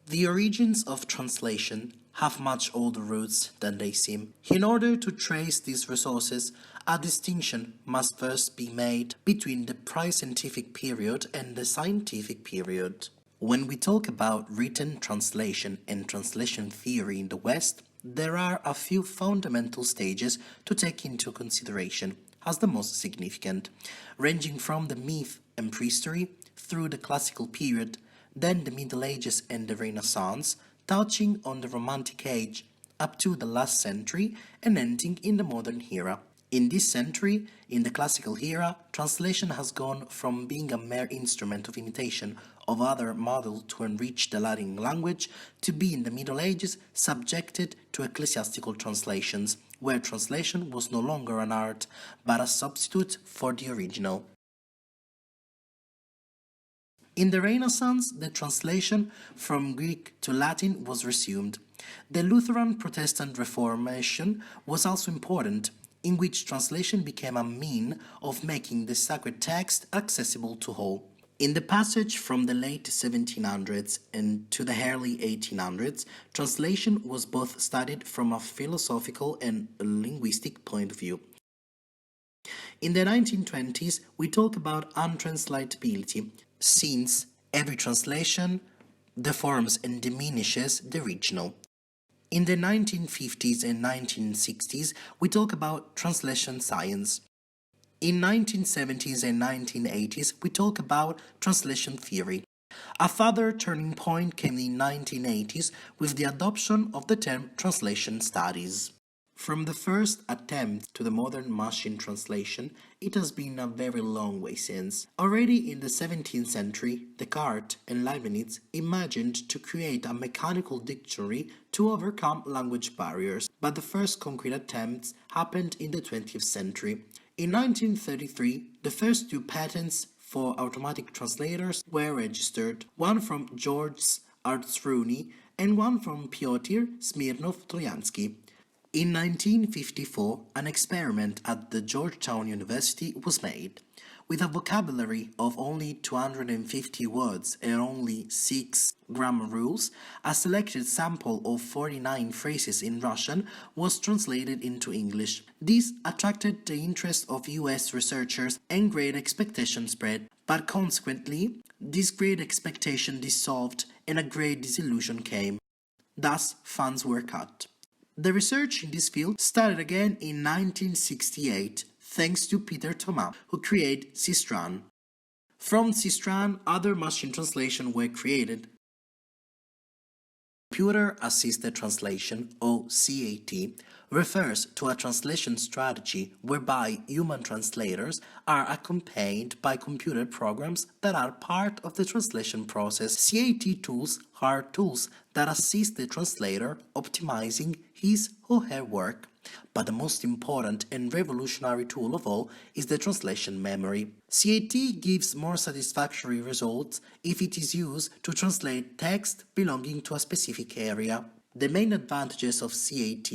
The origins of translation have much older roots than they seem. In order to trace these resources, a distinction must first be made between the pre-scientific period and the scientific period. When we talk about written translation and translation theory in the West, there are a few fundamental stages to take into consideration as the most significant, ranging from the myth and prehistory through the classical period, then the Middle Ages and the Renaissance, touching on the Romantic Age up to the last century and ending in the modern era. In this century, in the classical era, translation has gone from being a mere instrument of imitation of other models to enrich the Latin language to be in the Middle Ages subjected to ecclesiastical translations, where translation was no longer an art but a substitute for the original. In the Renaissance, the translation from Greek to Latin was resumed. The Lutheran Protestant Reformation was also important, in which translation became a means of making the sacred text accessible to all. In the passage from the late 1700s and to the early 1800s, translation was both studied from a philosophical and linguistic point of view. In the 1920s, we talk about untranslatability, since every translation deforms and diminishes the original. In the 1950s and 1960s, we talk about translation science. In 1970s and 1980s, we talk about translation theory. A further turning point came in 1980s with the adoption of the term translation studies. From the first attempt to the modern machine translation, it has been a very long way since. Already in the 17th century, Descartes and Leibniz imagined to create a mechanical dictionary to overcome language barriers, but the first concrete attempts happened in the 20th century. In 1933, the first two patents for automatic translators were registered, one from George Artsruni and one from Pyotr Smirnov-Troyansky. In 1954, an experiment at the Georgetown University was made. With a vocabulary of only 250 words and only 6 grammar rules, a selected sample of 49 phrases in Russian was translated into English. This attracted the interest of US researchers and great expectation spread, but consequently, this great expectation dissolved and a great disillusion came. Thus, funds were cut. The research in this field started again in 1968, thanks to Peter Thomas, who created Sistran. From Sistran, other machine translations were created. Computer Assisted Translation, or CAT, refers to a translation strategy whereby human translators are accompanied by computer programs that are part of the translation process. CAT tools are tools that assist the translator optimizing his or her work. But the most important and revolutionary tool of all is the translation memory. CAT gives more satisfactory results if it is used to translate text belonging to a specific area. The main advantages of CAT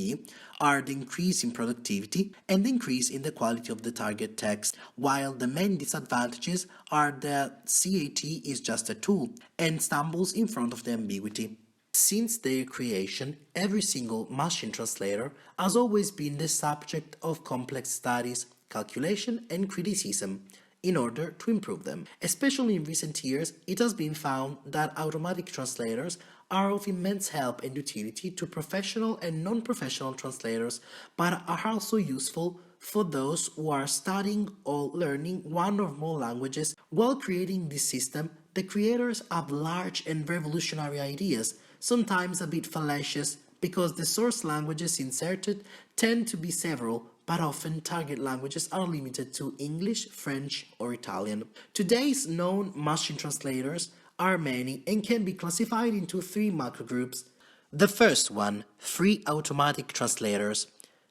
are the increase in productivity and the increase in the quality of the target text, while the main disadvantages are that CAT is just a tool and stumbles in front of the ambiguity. Since their creation, every single machine translator has always been the subject of complex studies, calculation and criticism in order to improve them. Especially in recent years, it has been found that automatic translators are of immense help and utility to professional and non-professional translators, but are also useful for those who are studying or learning one or more languages. While creating this system, the creators have large and revolutionary ideas, sometimes a bit fallacious, because the source languages inserted tend to be several, but often target languages are limited to English, French, or Italian. Today's known machine translators are many and can be classified into 3 macrogroups. The first one, free automatic translators.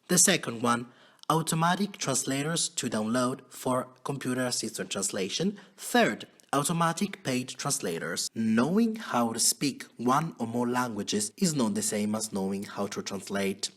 The second one, automatic translators to download for computer-assisted translation. Third, automatic paid translators. Knowing how to speak one or more languages is not the same as knowing how to translate.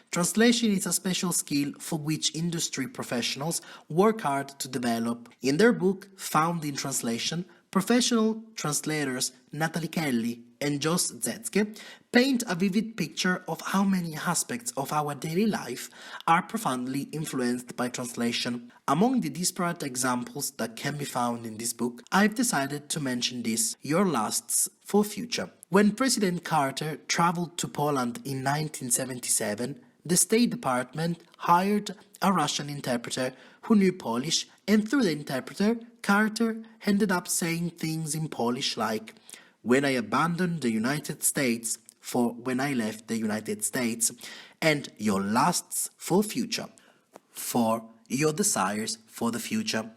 Translation is a special skill for which industry professionals work hard to develop. In their book, Found in Translation, Professional translators Natalie Kelly and Jos Zetske paint a vivid picture of how many aspects of our daily life are profoundly influenced by translation. Among the disparate examples that can be found in this book, I've decided to mention this, Your Lasts for Future. When President Carter traveled to Poland in 1977, the State Department hired a Russian interpreter who knew Polish, and through the interpreter, Carter ended up saying things in Polish like, "When I abandoned the United States," for "when I left the United States," and "your lusts for future," for your desires for the future.